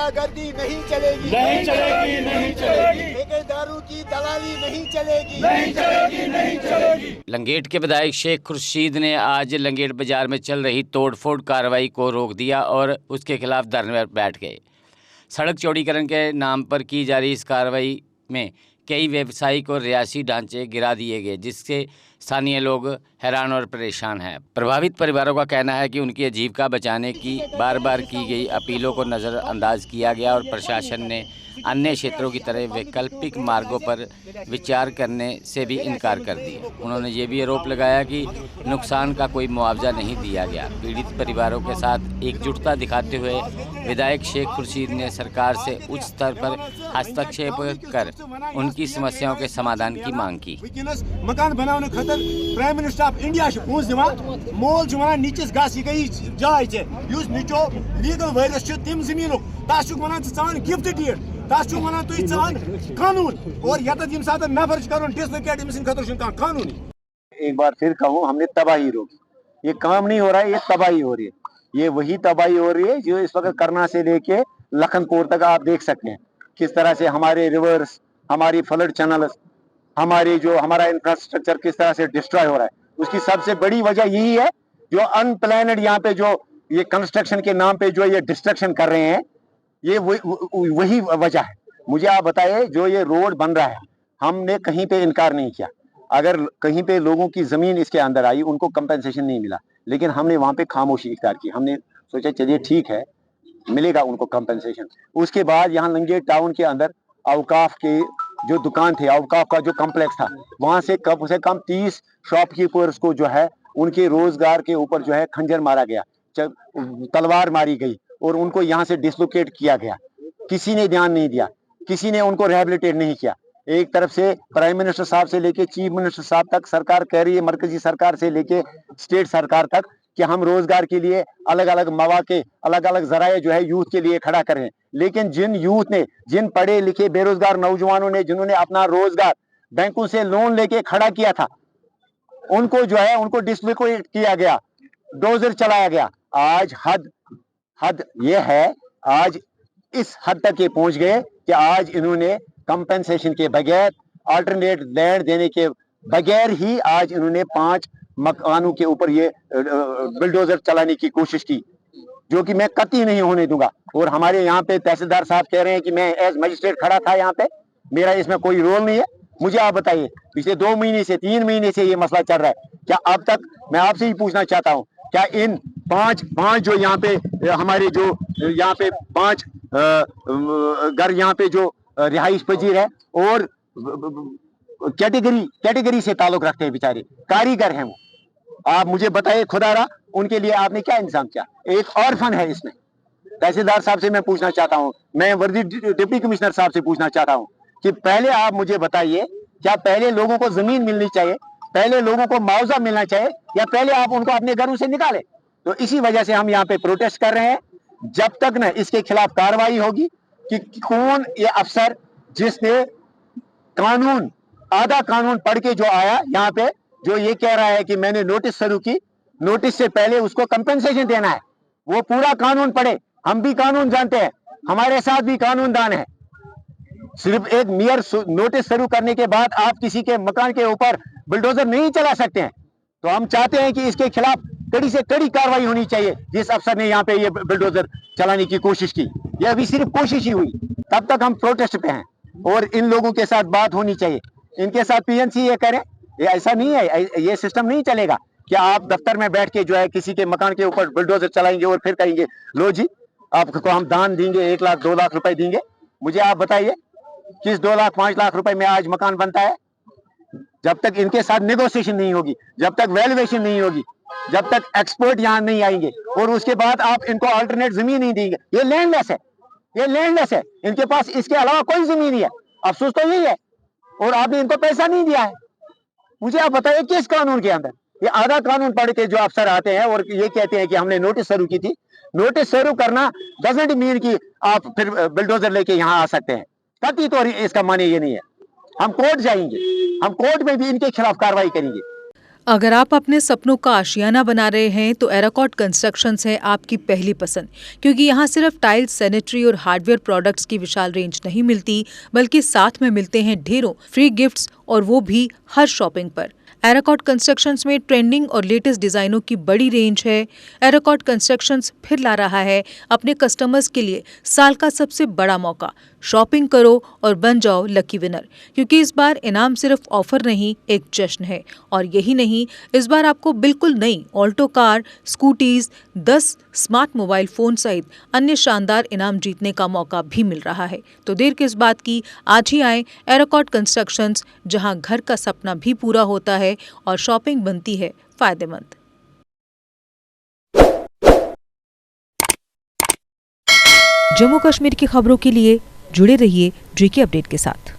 गुंडागर्दी नहीं चलेगी, नहीं चलेगी, नहीं चलेगी। ठेकेदारों की दलाली नहीं चलेगी, नहीं चलेगी, नहीं चलेगी। लंगेट के विधायक शेख खुर्शीद ने आज लंगेट बाजार में चल रही तोड़फोड़ कार्रवाई को रोक दिया और उसके खिलाफ धरने पर बैठ गए। सड़क चौड़ीकरण के नाम पर की जा रही इस कार्रवाई में कई व्यावसायिक और रियासी ढांचे गिरा दिए गए, जिससे स्थानीय लोग हैरान और परेशान हैं। प्रभावित परिवारों का कहना है कि उनकी आजीविका बचाने की बार बार की गई अपीलों को नज़रअंदाज किया गया और प्रशासन ने अन्य क्षेत्रों की तरह वैकल्पिक मार्गों पर विचार करने से भी इनकार कर दिया। उन्होंने ये भी आरोप लगाया कि नुकसान का कोई मुआवजा नहीं दिया गया। पीड़ित परिवारों के साथ एकजुटता दिखाते हुए विधायक शेख खुर्शीद ने सरकार से उच्च स्तर पर हस्तक्षेप कर उनकी समस्याओं के समाधान की मांग की। मकान बनाने खातिर प्राइम मिनिस्टर ऑफ इंडिया पोस दिवान मोल वन नीचिस गस यह गई जाय नीचो लीगल वैलियस तम जमीन तस वन चान गिफ्ट डीड तस वन तुम चान कानून और यम सात नफर कर डिसलोकेट अमिस खतर कानून। एक बार फिर कहूँ, हमने तबाही रोकी। ये काम नहीं हो रहा है, ये तबाही हो रही है। ये वही तबाही हो रही है जो इस वक्त करना से लेके लखनपुर तक आप देख सकते हैं किस तरह से हमारे रिवर्स, हमारी फ्लड चैनल्स, हमारा इंफ्रास्ट्रक्चर किस तरह से डिस्ट्रॉय हो रहा है। उसकी सबसे बड़ी वजह यही है जो अनप्लानड यहाँ पे जो ये कंस्ट्रक्शन के नाम पे जो ये डिस्ट्रक्शन कर रहे हैं, ये वही वजह है। मुझे आप बताइए, जो ये रोड बन रहा है, हमने कहीं पे इनकार नहीं किया। अगर कहीं पे लोगों की जमीन इसके अंदर आई, उनको कंपेंसेशन नहीं मिला, लेकिन हमने वहां पे खामोशी इख्तियार की। हमने सोचा चलिए ठीक है, मिलेगा उनको कंपेंसेशन। उसके बाद यहाँ लंगेट टाउन के अंदर अवकाफ के जो दुकान थे, अवकाफ का जो कॉम्प्लेक्स था, वहां से कम 30 शॉपकीपर्स को जो है उनके रोजगार के ऊपर जो है खंजर मारा गया, तलवार मारी गई और उनको यहाँ से डिसलोकेट किया गया। किसी ने ध्यान नहीं दिया, किसी ने उनको रिहेबिलिटेट नहीं किया। एक तरफ से प्राइम मिनिस्टर साहब से लेके चीफ मिनिस्टर साहब तक सरकार कह रही है, मरकजी सरकार से लेके स्टेट सरकार तक, कि हम रोजगार के लिए अलग अलग मौके, अलग अलग जराए जो है यूथ के लिए खड़ा करें। लेकिन जिन यूथ ने, जिन पढ़े लिखे बेरोजगार नौजवानों ने, जिन्होंने अपना रोजगार बैंकों से लोन लेके खड़ा किया था, उनको जो है उनको डिसलोकेट किया गया, डोजर चलाया गया। आज हद ये है, आज इस हद तक ये पहुंच गए कि आज इन्होंने कंपेंसेशन के बगैर, अल्टरनेट लैंड देने के बगैर ही आज इन्होंने 5 मकानों के ऊपर ये बिल्डोजर चलाने की कोशिश की, जो कि मैं कतई नहीं होने दूंगा। और हमारे यहाँ पे तहसीलदार साहब कह रहे हैं कि मैं एज मजिस्ट्रेट खड़ा था यहाँ पे, मेरा इसमें कोई रोल नहीं है। मुझे आप बताइए, पिछले 2 महीने से 3 महीने से ये मसला चल रहा है, क्या अब तक, मैं आपसे ही पूछना चाहता हूँ, क्या इन पांच जो यहाँ पे हमारे जो यहाँ पे 5 घर यहाँ पे जो रिहाइश पजीर है और कैटेगरी से ताल्लुक रखते हैं, बेचारे कारीगर हैं वो, आप मुझे बताइए खुदारा, उनके लिए आपने क्या इंतजाम किया? एक ऑर्फन है इसमें। तहसीलदार साहब से मैं पूछना चाहता हूं, मैं वर्दी डिप्टी कमिश्नर साहब से पूछना चाहता हूं कि पहले आप मुझे बताइए, क्या पहले लोगों को जमीन मिलनी चाहिए, पहले लोगों को मुआवजा मिलना चाहिए, या पहले आप उनको अपने घरों से निकालें? तो इसी वजह से हम यहाँ पे प्रोटेस्ट कर रहे हैं। जब तक न इसके खिलाफ कार्रवाई होगी कि कौन ये अफसर जिसने कानून, आधा कानून पढ़ के जो आया यहाँ पे, जो ये कह रहा है कि मैंने नोटिस शुरू की, नोटिस से पहले उसको कंपेंसेशन देना है, वो पूरा कानून पढ़े। हम भी कानून जानते हैं, हमारे साथ भी कानूनदान है। सिर्फ एक मेयर नोटिस शुरू करने के बाद आप किसी के मकान के ऊपर बुलडोजर नहीं चला सकते हैं। तो हम चाहते हैं कि इसके खिलाफ कड़ी से कड़ी कार्रवाई होनी चाहिए। जिस अफसर ने यहाँ पे ये बुलडोजर चलाने की कोशिश की, ये अभी सिर्फ कोशिश ही हुई, तब तक हम प्रोटेस्ट पे हैं और इन लोगों के साथ बात होनी चाहिए। इनके साथ पीएनसी ये करें, ये ऐसा नहीं है, ये सिस्टम नहीं चलेगा कि आप दफ्तर में बैठ के जो है किसी के मकान के ऊपर बुलडोजर चलाएंगे और फिर कहेंगे लो जी आपको हम दान देंगे, 1 लाख 2 लाख रुपए देंगे। मुझे आप बताइए किस 2 लाख 5 लाख रुपए में आज मकान बनता है? जब तक इनके साथ नेगोशिएशन नहीं होगी, जब तक वैल्यूएशन नहीं होगी, जब तक एक्सपर्ट यहाँ नहीं आएंगे और उसके बाद आप इनको अल्टरनेट जमीन नहीं देंगे, ये लैंडलेस है, ये लैंडलेस है, इनके पास इसके अलावा कोई जमीन नहीं है। अफसोस तो यही है, और आपने इनको पैसा नहीं दिया है। मुझे आप बताइए किस कानून के अंदर? ये आधा कानून पढ़ के जो अफसर आते हैं और ये कहते हैं कि हमने नोटिस शुरू की थी। नोटिस शुरू करना डजंट मीन कि आप फिर बुलडोजर लेके यहाँ आ सकते हैं, कतई तो इसका माने ये नहीं है। हम कोर्ट जाएंगे, हम कोर्ट में भी इनके खिलाफ कार्रवाई करेंगे। अगर आप अपने सपनों का आशियाना बना रहे हैं तो एराकॉट कंस्ट्रक्शंस है आपकी पहली पसंद, क्योंकि यहाँ सिर्फ टाइल्स, सैनिटरी और हार्डवेयर प्रोडक्ट्स की विशाल रेंज नहीं मिलती, बल्कि साथ में मिलते हैं ढेरों फ्री गिफ्ट्स, और वो भी हर शॉपिंग पर। एराकॉट कंस्ट्रक्शंस में ट्रेंडिंग और लेटेस्ट डिजाइनों की बड़ी रेंज है। एराकॉट कंस्ट्रक्शंस फिर ला रहा है अपने कस्टमर्स के लिए साल का सबसे बड़ा मौका। शॉपिंग करो और बन जाओ लकी विनर, क्योंकि इस बार इनाम सिर्फ ऑफर नहीं, एक जश्न है। और यही नहीं, इस बार आपको बिल्कुल नई Alto car, scooties, 10 smart mobile phone सहित अन्य शानदार इनाम जीतने का मौका भी मिल रहा है। तो देर किस बात की, आज ही आए एराकॉट कंस्ट्रक्शंस, जहां घर का सपना भी पूरा होता है और शॉपिंग बनती है फायदेमंद। जम्मू कश्मीर की खबरों के लिए जुड़े रहिए JK अपडेट के साथ।